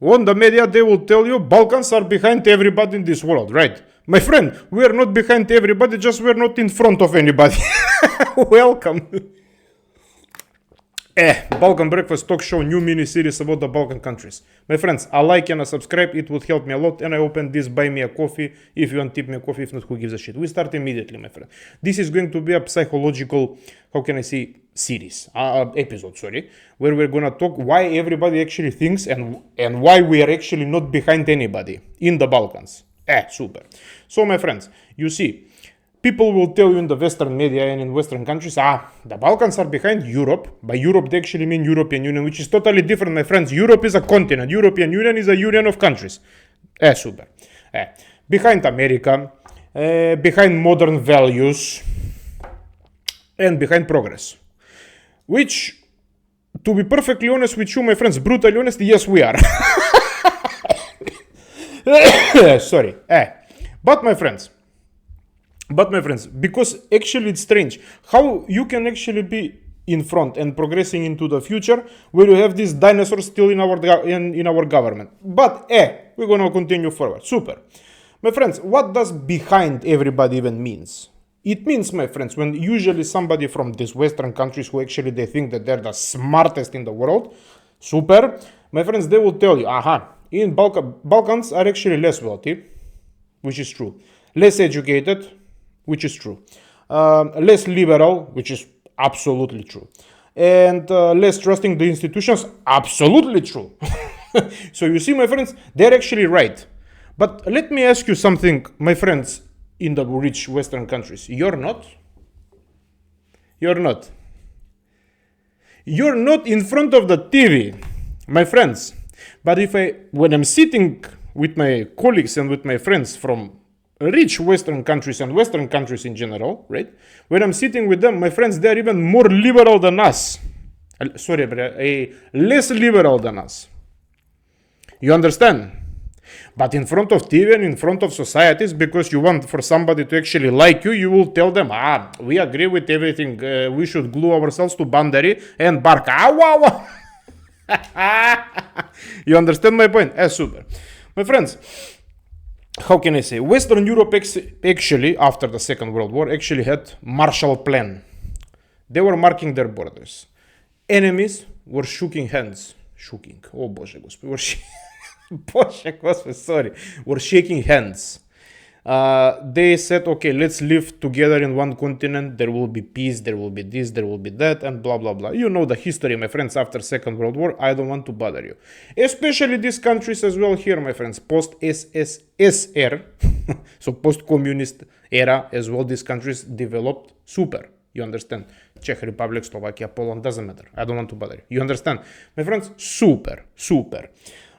On the media, they will tell you Balkans are behind everybody in this world, right? My friend, we are not behind everybody, just we are not in front of anybody. Welcome. Balkan Breakfast Talk Show, new mini-series about the Balkan countries. My friends, a like and a subscribe, it would help me a lot, and I open this buy me a coffee. If you want tip me a coffee, if not, who gives a shit? We start immediately, my friend. This is going to be a psychological, how can I say, series, episode, where we're gonna talk why everybody actually thinks and why we are actually not behind anybody in the Balkans. Super. So, my friends, you see, people will tell you in the Western media and in Western countries, the Balkans are behind Europe. By Europe, they actually mean European Union, which is totally different, my friends. Europe is a continent. European Union is a union of countries. Super. Behind America, behind modern values, and behind progress. Which, to be perfectly honest with you, my friends, brutally honest, yes, we are. Sorry. But my friends, because actually it's strange how you can actually be in front and progressing into the future where you have these dinosaurs still in our government. But we're gonna continue forward. Super. My friends, what does behind everybody even means? It means, my friends, when usually somebody from these Western countries who actually they think that they're the smartest in the world, super, my friends, they will tell you, in Balkans are actually less wealthy, which is true. Less educated, which is true. Less liberal, which is absolutely true. And less trusting the institutions, absolutely true. So you see, my friends, they're actually right. But let me ask you something, my friends, in the rich Western countries. You're not. You're not in front of the TV, my friends. But when I'm sitting with my colleagues and with my friends from rich Western countries and Western countries in general, right? When I'm sitting with them, my friends, they're even more liberal than us. Sorry, but less liberal than us. You understand? But in front of TV and in front of societies, because you want for somebody to actually like you, you will tell them, we agree with everything. We should glue ourselves to boundary and bark. Wow. You understand my point? Super. My friends, how can I say? Western Europe actually, after the Second World War, actually had Marshall Plan. They were marking their borders. Enemies were shaking hands. Were shaking hands. They said, okay, let's live together in one continent. There will be peace, there will be this, there will be that, and blah, blah, blah. You know the history, my friends, after Second World War. I don't want to bother you. Especially these countries as well here, my friends. Post-SSSR, so post-communist era as well, these countries developed super. You understand? Czech Republic, Slovakia, Poland, doesn't matter. I don't want to bother you. You understand? My friends, super.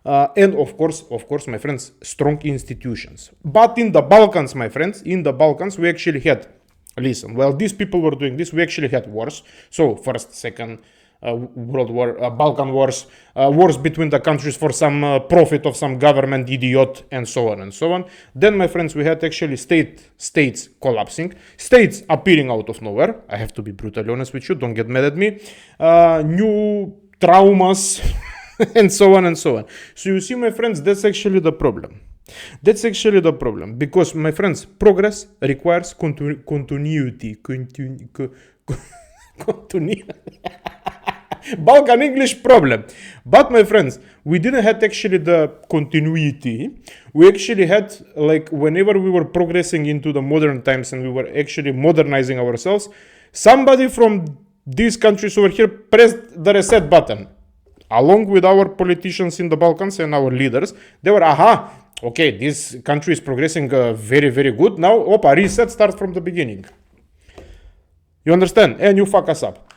And of course, my friends, strong institutions. But in the Balkans, my friends, we actually had, these people were doing this, we actually had wars. So first, second World War, Balkan wars, wars between the countries for some profit of some government idiot, and so on and so on. Then, my friends, we had actually states collapsing, states appearing out of nowhere. I have to be brutally honest with you, don't get mad at me. New traumas. And so on and so on. So you see, my friends, that's actually the problem. Because, my friends, progress requires continuity. Balkan English problem. But, my friends, we didn't have actually the continuity. We actually had, whenever we were progressing into the modern times and we were actually modernizing ourselves, somebody from these countries over here pressed the reset button. Along with our politicians in the Balkans and our leaders, they were, okay, this country is progressing very, very good. Now, reset starts from the beginning. You understand? And you fuck us up.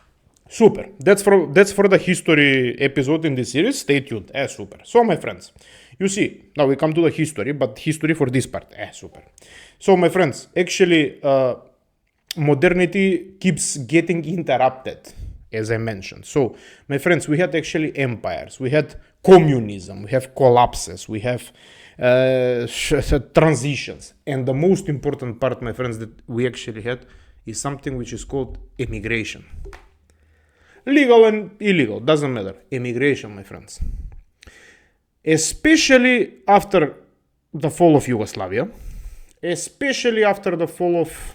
Super. That's for the history episode in this series. Stay tuned. Super. So, my friends, you see, now we come to the history, but history for this part. Super. So, my friends, actually, modernity keeps getting interrupted, as I mentioned. So, my friends, we had actually empires, we had communism, we have collapses, we have transitions. And the most important part, my friends, that we actually had is something which is called emigration. Legal and illegal, doesn't matter. Emigration, my friends. especially after the fall of Yugoslavia, especially after the fall of,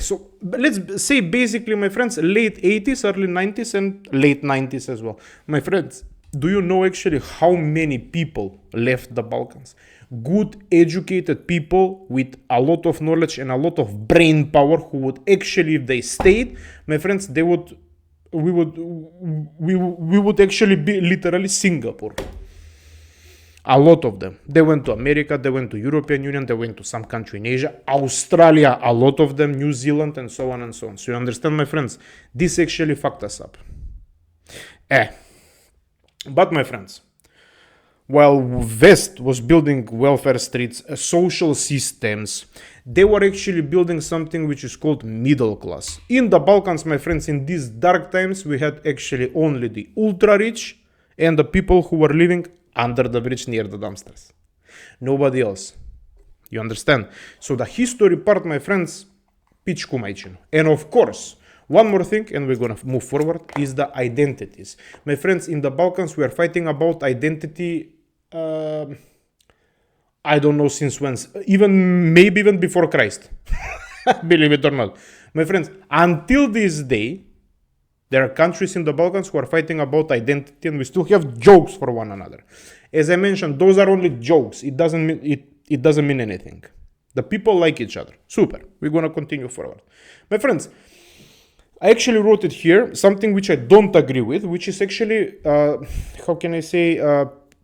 so let's say basically, my friends, late 80s, early 90s, and late 90s as well. My friends, do you know actually how many people left the Balkans? Good, educated people with a lot of knowledge and a lot of brain power who would actually, if they stayed, my friends, we would actually be literally Singapore. A lot of them. They went to America, they went to European Union, they went to some country in Asia, Australia, a lot of them, New Zealand, and so on and so on. So you understand, my friends, this actually fucked us up. But my friends, while West was building welfare states, social systems, they were actually building something which is called middle class. In the Balkans, my friends, in these dark times, we had actually only the ultra rich and the people who were living under the bridge near the dumpsters. Nobody else. You understand? So the history part, my friends, pičku majčinu. And of course, one more thing, and we're gonna move forward, is the identities. My friends, in the Balkans, we are fighting about identity, I don't know since when, maybe even before Christ. Believe it or not. My friends, until this day, there are countries in the Balkans who are fighting about identity, and we still have jokes for one another. As I mentioned, those are only jokes. It doesn't mean anything. The people like each other. Super. We're gonna continue forward. My friends, I actually wrote it here, something which I don't agree with, which is actually,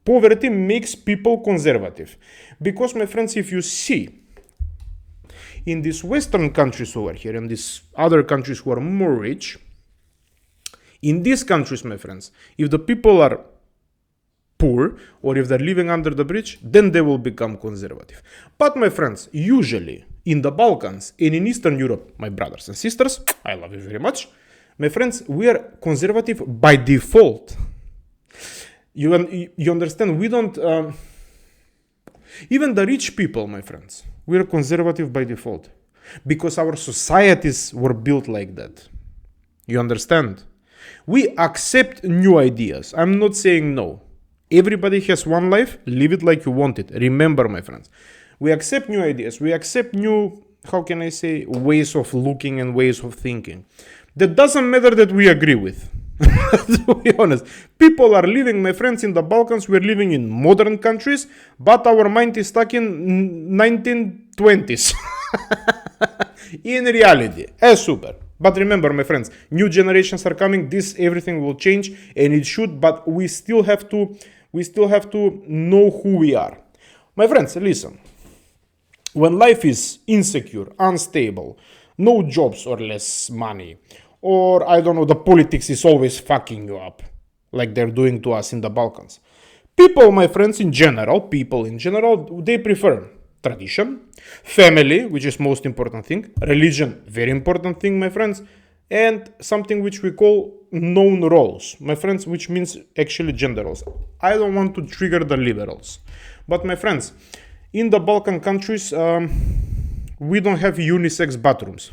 poverty makes people conservative. Because, my friends, if you see, in these Western countries over here, and these other countries who are more rich, in these countries, my friends, if the people are poor or if they're living under the bridge, then they will become conservative. But my friends, usually in the Balkans and in Eastern Europe, my brothers and sisters, I love you very much. My friends, we are conservative by default. You understand? We don't... even the rich people, my friends, we are conservative by default. Because our societies were built like that. You understand? We accept new ideas. I'm not saying no. Everybody has one life. Live it like you want it. Remember, my friends, we accept new ideas. We accept new, ways of looking and ways of thinking. That doesn't matter that we agree with. To be honest, people are living, my friends, in the Balkans. We're living in modern countries, but our mind is stuck in 1920s. In reality, super. But remember, my friends, new generations are coming. Everything will change, and it should. But we still have to know who we are. My friends, listen. When life is insecure, unstable, no jobs or less money, or I don't know, the politics is always fucking you up, like they're doing to us in the Balkans. People, my friends, in general, they prefer tradition, family, which is most important thing, religion, very important thing, my friends, and something which we call known roles, my friends, which means actually gender roles. I don't want to trigger the liberals, but my friends, in the Balkan countries, we don't have unisex bathrooms.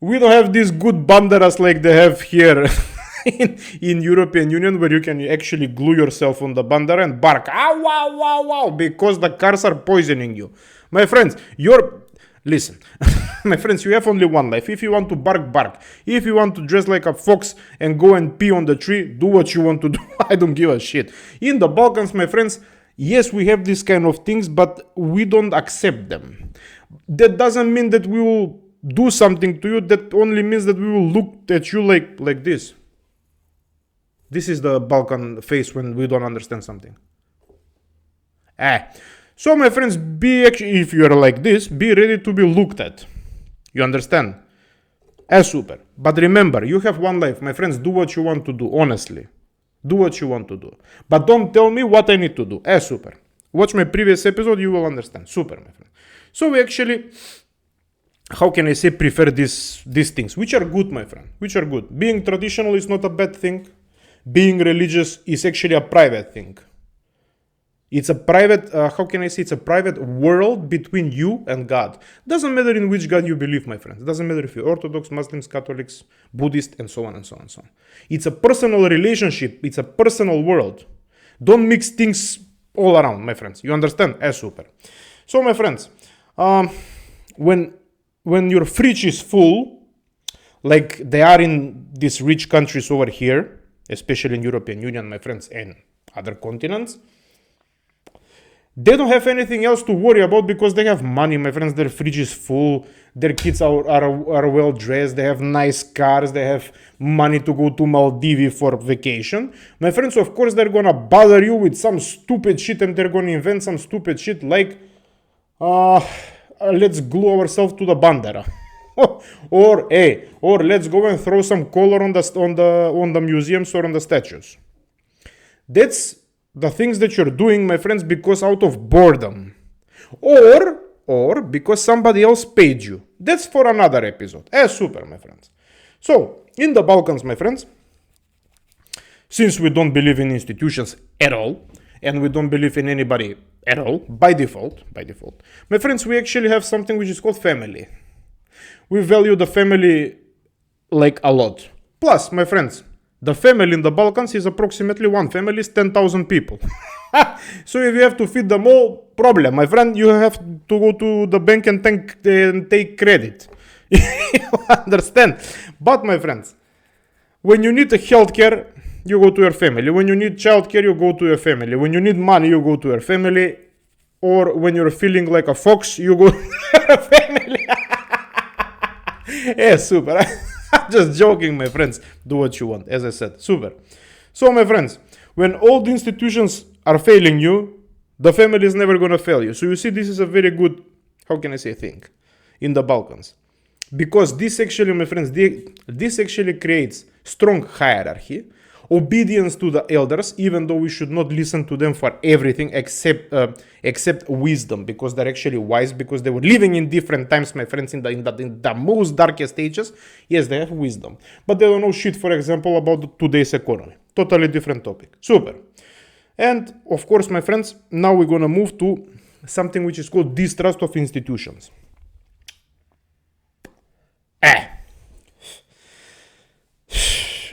We don't have these good banderas like they have here in European Union, where you can actually glue yourself on the bandera and bark, wow, because the cars are poisoning you. My friends, listen, my friends, you have only one life. If you want to bark. If you want to dress like a fox and go and pee on the tree, do what you want to do. I don't give a shit. In the Balkans, my friends, yes, we have these kind of things, but we don't accept them. That doesn't mean that we will do something to you. That only means that we will look at you like this. This is the Balkan face when we don't understand something. So, my friends, if you are like this, be ready to be looked at. You understand? Super. But remember, you have one life. My friends, do what you want to do, honestly. Do what you want to do. But don't tell me what I need to do. Super. Watch my previous episode, you will understand. Super, my friend. So we actually, prefer these things, which are good, my friend. Which are good. Being traditional is not a bad thing. Being religious is actually a private thing. It's a private, how can I say, it's a private world between you and God. Doesn't matter in which God you believe, my friends. Doesn't matter if you're Orthodox, Muslims, Catholics, Buddhist, and so on and so on and so on. It's a personal relationship. It's a personal world. Don't mix things all around, my friends. You understand? Super. So, my friends, when your fridge is full, like they are in these rich countries over here, especially in European Union, my friends, and other continents, they don't have anything else to worry about because they have money, my friends. Their fridge is full. Their kids are well dressed. They have nice cars. They have money to go to Maldives for vacation. My friends, of course, they're going to bother you with some stupid shit, and they're going to invent some stupid shit like, let's glue ourselves to the bandera. or let's go and throw some color on the museums or on the statues. That's the things that you're doing, my friends, because out of boredom, or because somebody else paid you. That's for another episode. Super, my friends. So, in the Balkans, my friends, since we don't believe in institutions at all, and we don't believe in anybody at all, by default, my friends, we actually have something which is called family. We value the family like a lot. Plus, my friends, the family in the Balkans is approximately one family is 10,000 people. So if you have to feed them all, problem, my friend, you have to go to the bank and take credit. You understand? But my friends, when you need healthcare, you go to your family. When you need childcare, you go to your family. When you need money, you go to your family. Or when you're feeling like a fox, you go to your family. Super. Just joking, my friends. Do what you want, as I said. Super. So, my friends, when all the institutions are failing you, the family is never going to fail you. So, you see, this is a very good, how can I say, thing in the Balkans. Because this actually, my friends, this actually creates strong hierarchy, obedience to the elders, even though we should not listen to them for everything except wisdom, because they're actually wise, because they were living in different times, my friends, in the most darkest ages. Yes, they have wisdom, but they don't know shit, for example, about today's economy. Totally different topic. Super. And of course, my friends, now we're gonna move to something which is called distrust of institutions.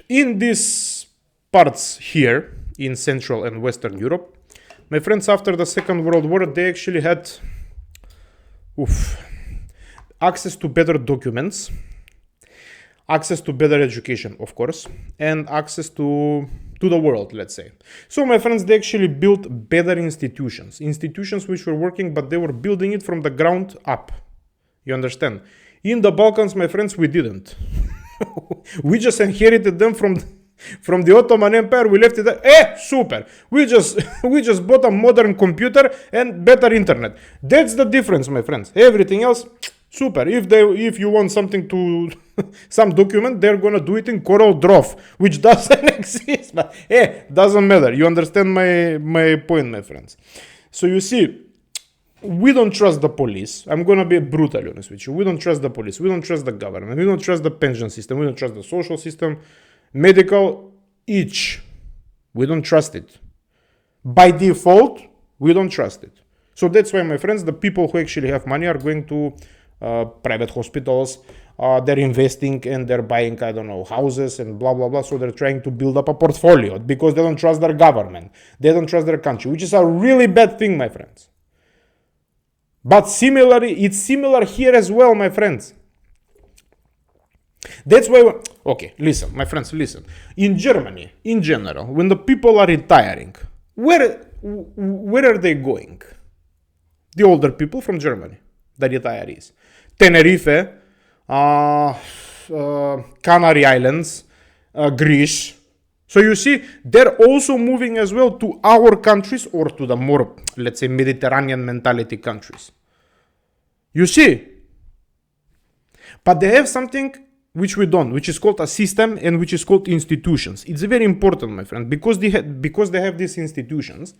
In these parts here in Central and Western Europe, my friends, after the Second World War, they actually had access to better documents, access to better education, of course, and access to the world, let's say. So, my friends, they actually built better institutions which were working, but they were building it from the ground up. You understand? In the Balkans, my friends, we didn't. We just inherited them from the Ottoman Empire. We left it there. Super. We just bought a modern computer and better internet. That's the difference, my friends. Everything else, super. If you want something to some document, they're gonna do it in Corel Draw, which doesn't exist. But doesn't matter. You understand my point, my friends. So you see, we don't trust the police. I'm going to be brutally honest with you. We don't trust the police. We don't trust the government. We don't trust the pension system. We don't trust the social system. Medical, each. We don't trust it. By default, we don't trust it. So that's why, my friends, the people who actually have money are going to private hospitals. They're investing and they're buying, I don't know, houses and blah, blah, blah. So they're trying to build up a portfolio because they don't trust their government. They don't trust their country, which is a really bad thing, my friends. But similarly, it's similar here as well, my friends. That's why, okay, listen, my friends, listen. In Germany, in general, when the people are retiring, where are they going? The older people from Germany, the retirees. Tenerife, Canary Islands, Greece. So you see, they're also moving as well to our countries or to the more, let's say, Mediterranean mentality countries. You see? But they have something which we don't, which is called a system and which is called institutions. It's very important, my friend, because they have these institutions.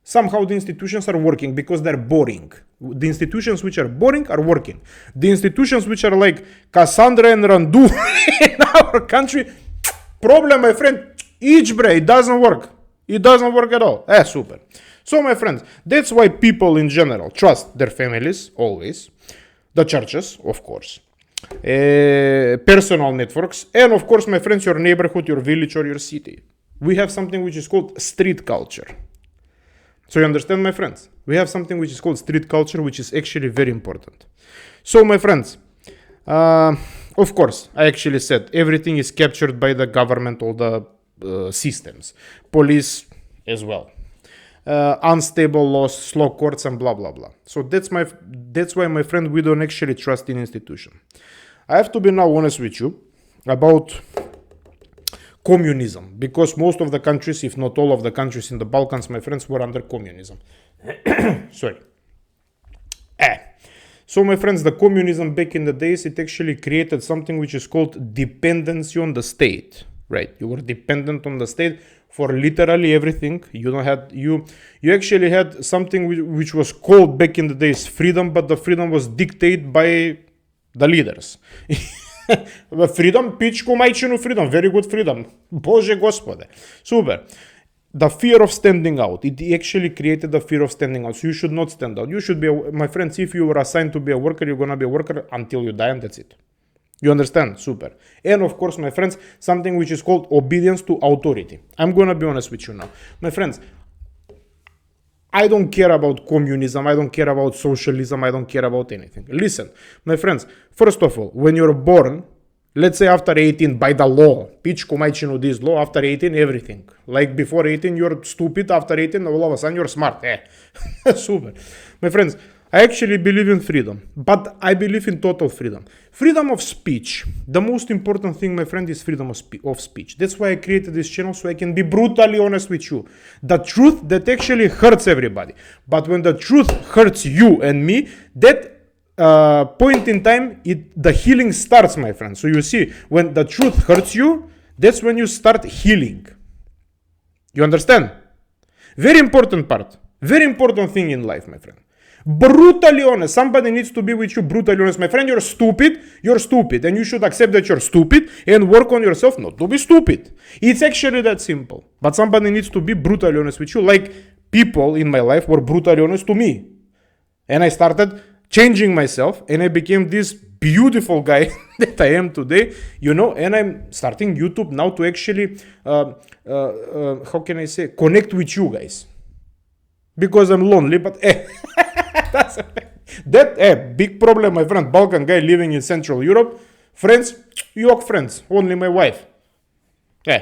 Somehow the institutions are working because they're boring. The institutions which are boring are working. The institutions which are like Cassandra and Randu in our country, problem, my friend, it doesn't work. It doesn't work at all. Super. So, my friends, that's why people in general trust their families, always, the churches, of course, personal networks, and of course, my friends, your neighborhood, your village, or your city. We have something which is called street culture. So you understand, my friends? We have something which is called street culture, which is actually very important. So, my friends, of course, I actually said everything is captured by the government, all the systems, police as well. Unstable laws, slow courts, and blah blah blah. So that's why, my friend, we don't actually trust in institution. I have to be now honest with you about communism, because most of the countries, if not all of the countries in the Balkans, my friends, were under communism. Sorry. So, my friends, the communism back in the days, it actually created something which is called dependency on the state. Right? You were dependent on the state for literally everything. You actually had something which was called back in the days freedom, but the freedom was dictated by the leaders. Freedom, pičku majčinu freedom, very good freedom. Bože gospode. Super. The fear of standing out. It actually created the fear of standing out. So you should not stand out. You should be, my friends, if you were assigned to be a worker, you're gonna be a worker until you die, and that's it. You understand? Super. And of course, my friends, something which is called obedience to authority. I'm gonna be honest with you now. My friends, I don't care about communism, I don't care about socialism, I don't care about anything. Listen, my friends, first of all, when you're born, let's say after 18, by the law, pičku majčinu this law, after 18, everything. Like before 18, you're stupid, after 18, all of a sudden you're smart. Super. My friends, I actually believe in freedom, but I believe in total freedom. Freedom of speech. The most important thing, my friend, is freedom of speech. That's why I created this channel, so I can be brutally honest with you. The truth that actually hurts everybody. But when the truth hurts you and me, that point in time, the healing starts, my friend. So you see, when the truth hurts you, that's when you start healing. You understand? Very important part. Very important thing in life, my friend. Brutally honest. Somebody needs to be with you brutally honest. My friend, you're stupid, and you should accept that you're stupid and work on yourself not to be stupid. It's actually that simple. But somebody needs to be brutally honest with you, like people in my life were brutally honest to me. And I started changing myself, and I became this beautiful guy that I am today, and I'm starting YouTube now to actually, how can I say, connect with you guys. Because I'm lonely, but that big problem, my friend. Balkan guy living in Central Europe. Friends, friends. Only my wife.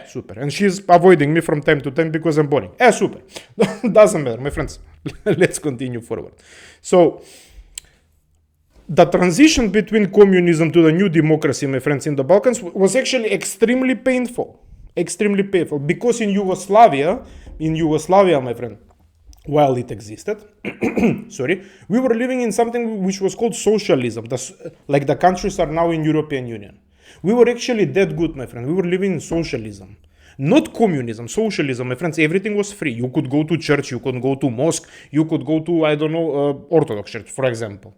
Super. And she's avoiding me from time to time because I'm boring. Super. Doesn't matter, my friends. Let's continue forward. So, the transition between communism to the new democracy, my friends, in the Balkans was actually extremely painful. Extremely painful. Because in Yugoslavia, my friend, while it existed, we were living in something which was called socialism, like the countries are now in European Union. We were actually that good, my friend. We were living in socialism. Not communism, socialism, my friends. Everything was free. You could go to church, you could go to mosque, you could go to, Orthodox church, for example.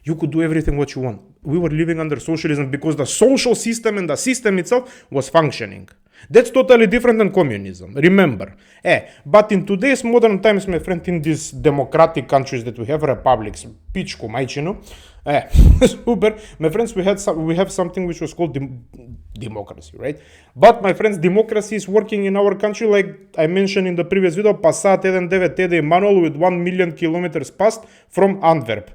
You could do everything what you want. We were living under socialism because the social system and the system itself was functioning. That's totally different than communism. Remember. But in today's modern times, my friend, in these democratic countries that we have, republics, pičku majčinu, super, my friends, we have something which was called democracy, right? But, my friends, democracy is working in our country, like I mentioned in the previous video, Passat 1.9 manual with 1 million kilometers passed from Antwerp.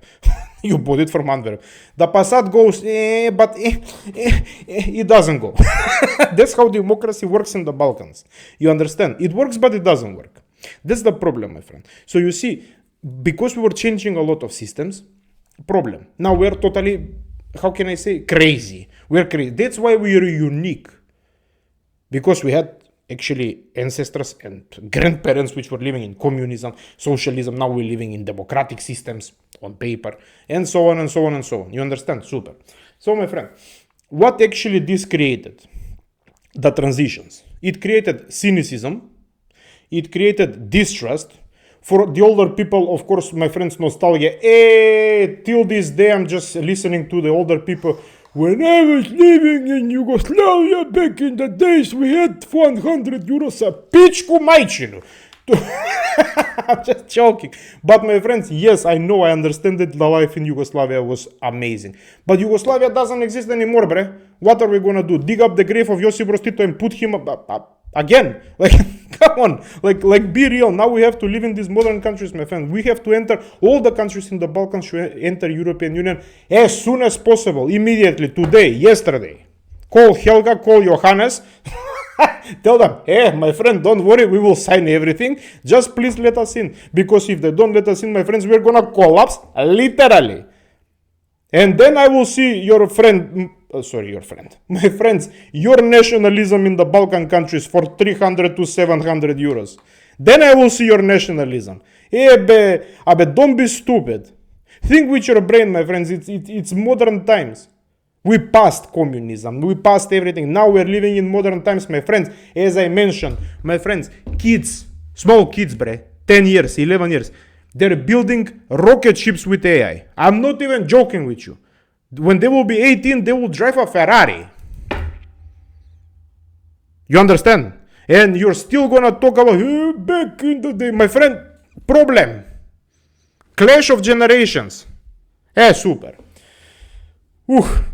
You bought it from Antwerp. The Passat goes, but it doesn't go. That's how democracy works in the Balkans. You understand? It works, but it doesn't work. That's the problem, my friend. So you see, because we were changing a lot of systems, problem. Now we're totally, how can I say, crazy. We're crazy. That's why we are unique. Because we had actually ancestors and grandparents which were living in communism, socialism. Now we're living in democratic systems on paper, and so on and so on and so on. You understand? Super. So, my friend, what actually this created? The transitions. It created cynicism. It created distrust. For the older people, of course, my friends, nostalgia. Till this day, I'm just listening to the older people. When I was living in Yugoslavia back in the days, we had 100 euros a pičku majčinu. I'm just joking. But my friends, yes, I know, I understand that the life in Yugoslavia was amazing. But Yugoslavia doesn't exist anymore, bre. What are we gonna do? Dig up the grave of Josip Broz Tito and put him up again? Like, come on. Like, be real. Now we have to live in these modern countries, my friend. We have to enter, all the countries in the Balkans should enter European Union as soon as possible. Immediately, today, yesterday. Call Helga, call Johannes. Tell them, hey, my friend, don't worry, we will sign everything. Just please let us in. Because if they don't let us in, my friends, we're gonna collapse, literally. And then I will see your friend, my friends, your nationalism in the Balkan countries for 300 to 700 euros. Then I will see your nationalism. Don't be stupid. Think with your brain, my friends, it's modern times. We passed communism, we passed everything. Now we're living in modern times, my friends. As I mentioned, my friends, kids, small kids, 10 years, 11 years, they're building rocket ships with AI. I'm not even joking with you. When they will be 18, they will drive a Ferrari. You understand? And you're still gonna talk about back in the day, my friend. Problem. Clash of generations. Super.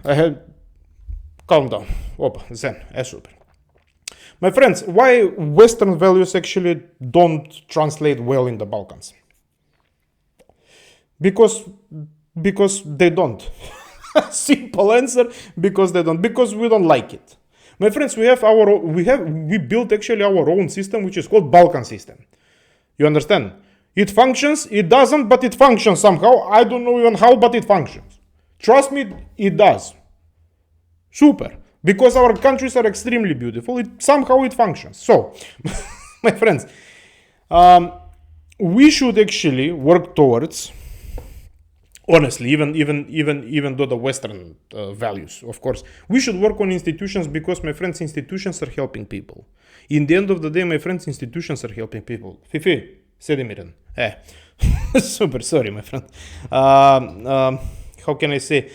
I had calm down. Zen. Super. My friends, why Western values actually don't translate well in the Balkans? Because they don't. Simple answer. Because they don't. Because we don't like it. My friends, we built actually our own system, which is called Balkan system. You understand? It functions. It doesn't, but it functions somehow. I don't know even how, but it functions. Trust me, it does. Super. Because our countries are extremely beautiful, somehow it functions. So, my friends, we should actually work towards, honestly, even though the Western values, of course, we should work on institutions because, my friends, institutions are helping people. In the end of the day, my friends, institutions are helping people. Fifi, sedimiren. Super, sorry, my friend. How can I say,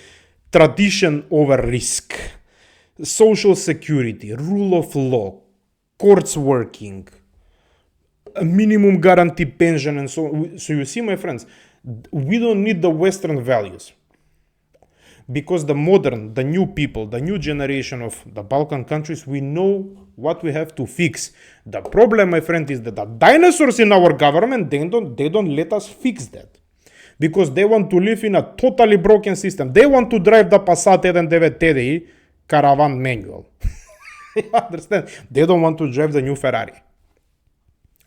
tradition over risk, social security, rule of law, courts working, a minimum guarantee pension, and so on. So you see, my friends, we don't need the Western values. Because the new people, the new generation of the Balkan countries, we know what we have to fix. The problem, my friend, is that the dinosaurs in our government, they don't let us fix that. Because they want to live in a totally broken system. They want to drive the Passat and the caravan manual. You understand? They don't want to drive the new Ferrari.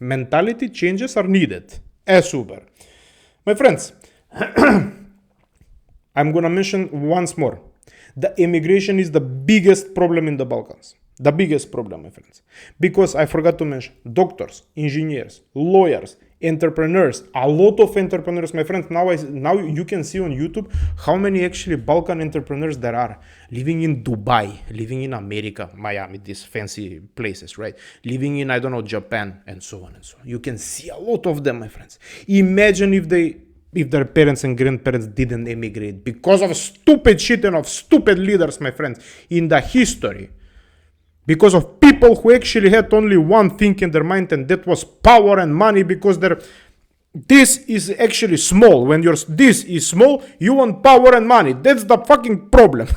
Mentality changes are needed. Super. My friends, I'm gonna mention once more. The immigration is the biggest problem in the Balkans. The biggest problem, my friends. Because I forgot to mention, doctors, engineers, lawyers, entrepreneurs, a lot of entrepreneurs, my friends. Now you can see on YouTube how many actually Balkan entrepreneurs there are living in Dubai, living in America, Miami, these fancy places, right? Living in, I don't know, Japan, and so on and so on. You can see a lot of them, my friends. Imagine if their parents and grandparents didn't emigrate because of stupid shit and of stupid leaders, my friends, in the history. Because of people who actually had only one thing in their mind, and that was power and money, because this is actually small. When this is small, you want power and money. That's the fucking problem.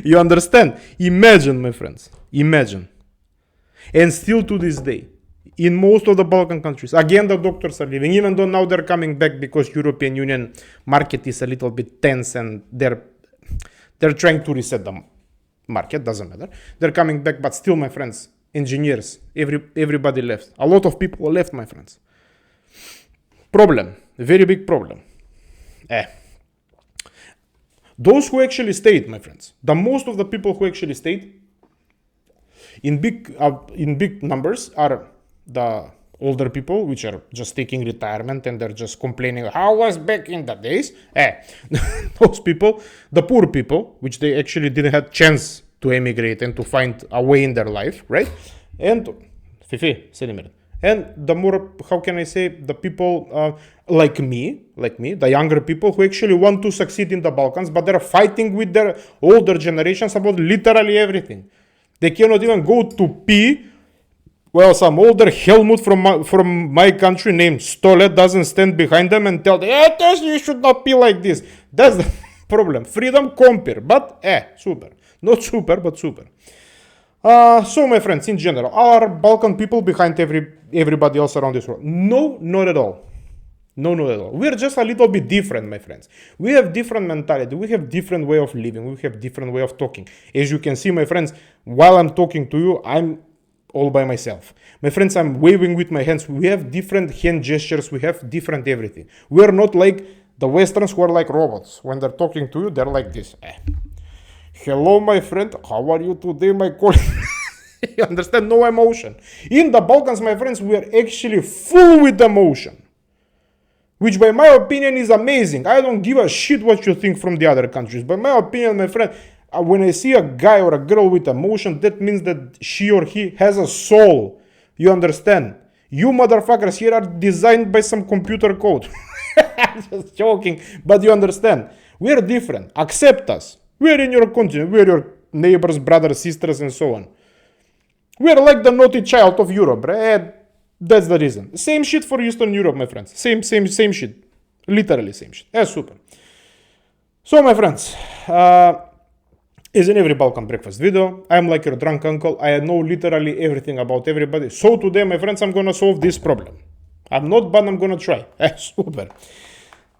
You understand? Imagine, my friends. Imagine. And still to this day, in most of the Balkan countries, again, the doctors are leaving, even though now they're coming back because European Union market is a little bit tense and they're trying to reset the market, doesn't matter. They're coming back, but still, my friends, engineers, everybody left. A lot of people left, my friends. Problem, very big problem. Those who actually stayed, my friends, the most of the people who actually stayed in big numbers are the older people, which are just taking retirement and they're just complaining, how was back in the days? Those people, the poor people, which they actually didn't have chance to emigrate and to find a way in their life, right? And the more, how can I say, the people like me, the younger people who actually want to succeed in the Balkans, but they're fighting with their older generations about literally everything. They cannot even go to pee while some older Helmut from my country named Stole doesn't stand behind them and tell them, you should not be like this. That's the problem. Freedom compare, but super. Not super, but super. So my friends, in general, are Balkan people behind everybody else around this world? No, not at all. No, not at all. We're just a little bit different, my friends. We have different mentality. We have different way of living. We have different way of talking. As you can see, my friends, while I'm talking to you, I'm all by myself. My friends, I'm waving with my hands. We have different hand gestures. We have different everything. We're not like the Westerns who are like robots. When they're talking to you, they're like this. Hello, my friend. How are you today, my colleague? You understand? No emotion. In the Balkans, my friends, we are actually full with emotion. Which by my opinion is amazing. I don't give a shit what you think from the other countries. By my opinion, my friend, when I see a guy or a girl with emotion, that means that she or he has a soul. You understand? You motherfuckers here are designed by some computer code. I'm just joking. But you understand. We are different. Accept us. We are in your continent. We are your neighbors, brothers, sisters, and so on. We are like the naughty child of Europe. That's the reason. Same shit for Eastern Europe, my friends. Same shit. Literally same shit. Super. So, my friends, as in every Balkan Breakfast video, I'm like your drunk uncle. I know literally everything about everybody. So today, my friends, I'm gonna solve this problem. I'm not, but I'm gonna try. Super.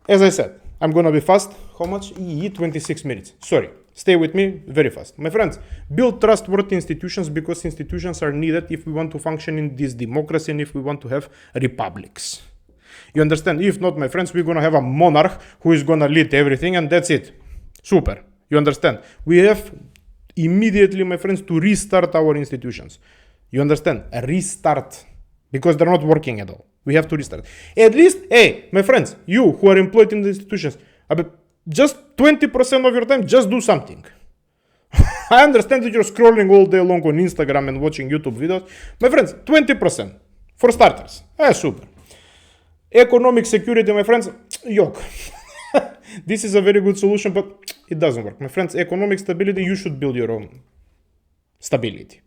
As I said, I'm gonna be fast. How much? 26 minutes. Sorry. Stay with me very fast. My friends, build trustworthy institutions because institutions are needed if we want to function in this democracy and if we want to have republics. You understand? If not, my friends, we're going to have a monarch who is going to lead everything and that's it. Super. You understand? We have immediately, my friends, to restart our institutions. You understand? A restart. Because they're not working at all. We have to restart. At least, hey, my friends, you who are employed in the institutions, just 20% of your time, just do something. I understand that you're scrolling all day long on Instagram and watching YouTube videos. My friends, 20%. For starters. Super. Economic security, my friends, yoke. This is a very good solution, but it doesn't work. My friends, economic stability, you should build your own stability.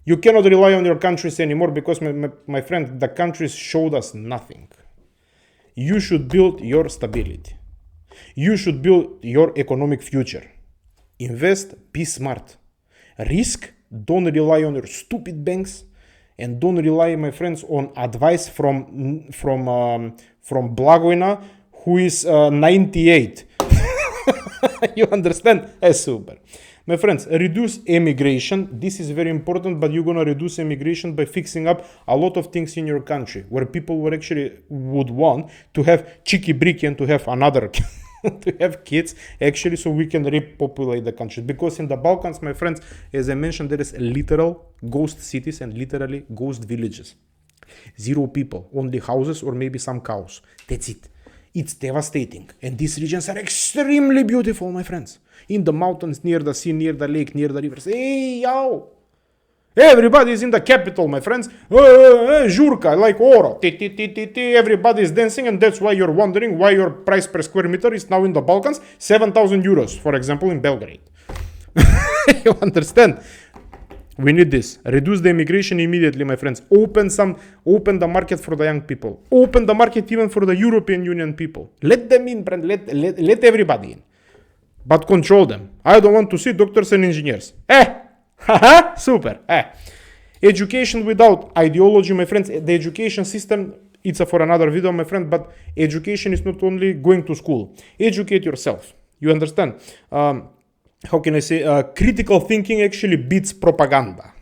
You cannot rely on your countries anymore because, my friend, the countries showed us nothing. You should build your stability. You should build your economic future. Invest, be smart. Risk, don't rely on your stupid banks. And don't rely, my friends, on advice from Blagojna, who is 98. You understand? Super. My friends, reduce emigration. This is very important, but you're going to reduce emigration by fixing up a lot of things in your country where people would want to have cheeky-breaky and to have another to have kids actually, so we can repopulate the country. Because in the Balkans, my friends, as I mentioned, there is literal ghost cities and literally ghost villages. 0 people, only houses or maybe some cows. That's it. It's devastating. And these regions are extremely beautiful, my friends. In the mountains, near the sea, near the lake, near the rivers. Hey, yo! Everybody is in the capital, my friends. Jurka, like Oro. Everybody is dancing, and that's why you're wondering why your price per square meter is now in the Balkans 7,000 euros, for example, in Belgrade. You understand? We need this. Reduce the immigration immediately, my friends. Open the market for the young people. Open the market even for the European Union people. Let them in, friend. Let everybody in. But control them. I don't want to see doctors and engineers. Haha, super. Education without ideology, my friends. The education system, it's for another video, my friend, but education is not only going to school. Educate yourself. You understand? How can I say? Critical thinking actually beats propaganda.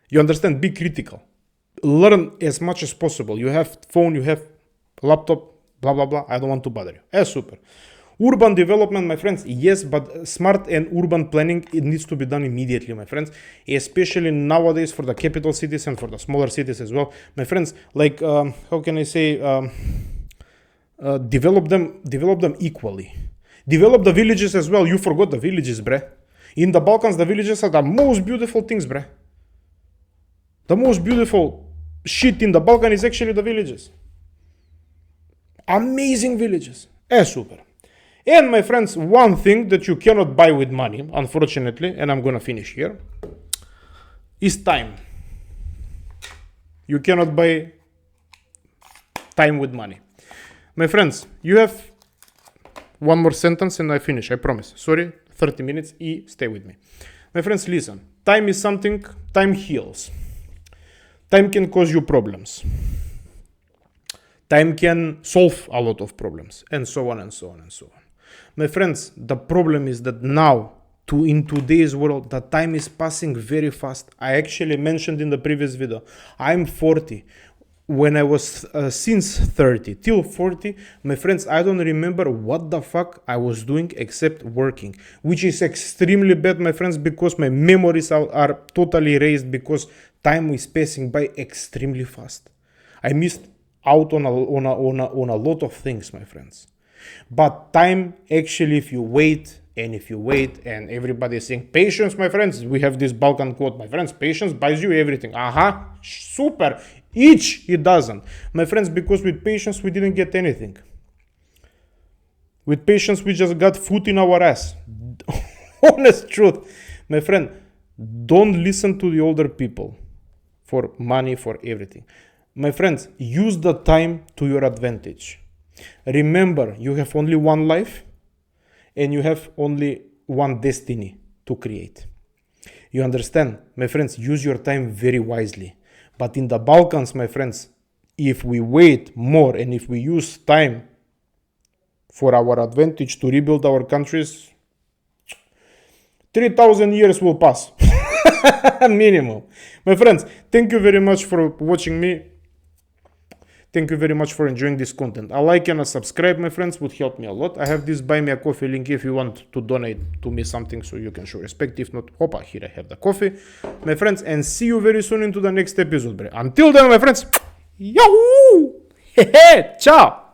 You understand? Be critical. Learn as much as possible. You have phone, you have laptop, blah, blah, blah. I don't want to bother you. Super. Urban development, my friends, yes, but smart and urban planning, it needs to be done immediately, my friends, especially nowadays for the capital cities and for the smaller cities as well. My friends, like, how can I say, develop them equally. Develop the villages as well. You forgot the villages, bre. In the Balkans, the villages are the most beautiful things, bre. The most beautiful shit in the Balkan is actually the villages. Amazing villages. Super. And my friends, one thing that you cannot buy with money, unfortunately, and I'm gonna finish here, is time. You cannot buy time with money. My friends, you have one more sentence and I finish, I promise. Sorry, 30 minutes, stay with me. My friends, listen. Time is something, time heals. Time can cause you problems. Time can solve a lot of problems, and so on and so on and so on. My friends, the problem is that now, in today's world, the time is passing very fast. I actually mentioned in the previous video, I'm 40. When I was since 30 till 40, my friends, I don't remember what the fuck I was doing except working, which is extremely bad, my friends, because my memories are totally erased because time is passing by extremely fast. I missed out on a lot of things, my friends. But time, actually, if you wait, and everybody is saying, patience, my friends, we have this Balkan quote, my friends, patience buys you everything. Super. It doesn't. My friends, because with patience, we didn't get anything. With patience, we just got food in our ass. Honest truth. My friend, don't listen to the older people for money, for everything. My friends, use the time to your advantage. Remember, you have only one life and you have only one destiny to create. You understand? My friends, use your time very wisely. But in the Balkans, my friends, if we wait more and if we use time for our advantage to rebuild our countries, 3,000 years will pass. Minimum. My friends, thank you very much for watching me. Thank you very much for enjoying this content. A like and a subscribe, my friends, would help me a lot. I have this buy me a coffee link if you want to donate to me something so you can show respect. If not, here I have the coffee, my friends, and see you very soon into the next episode. Until then, my friends, yahoo! Ciao!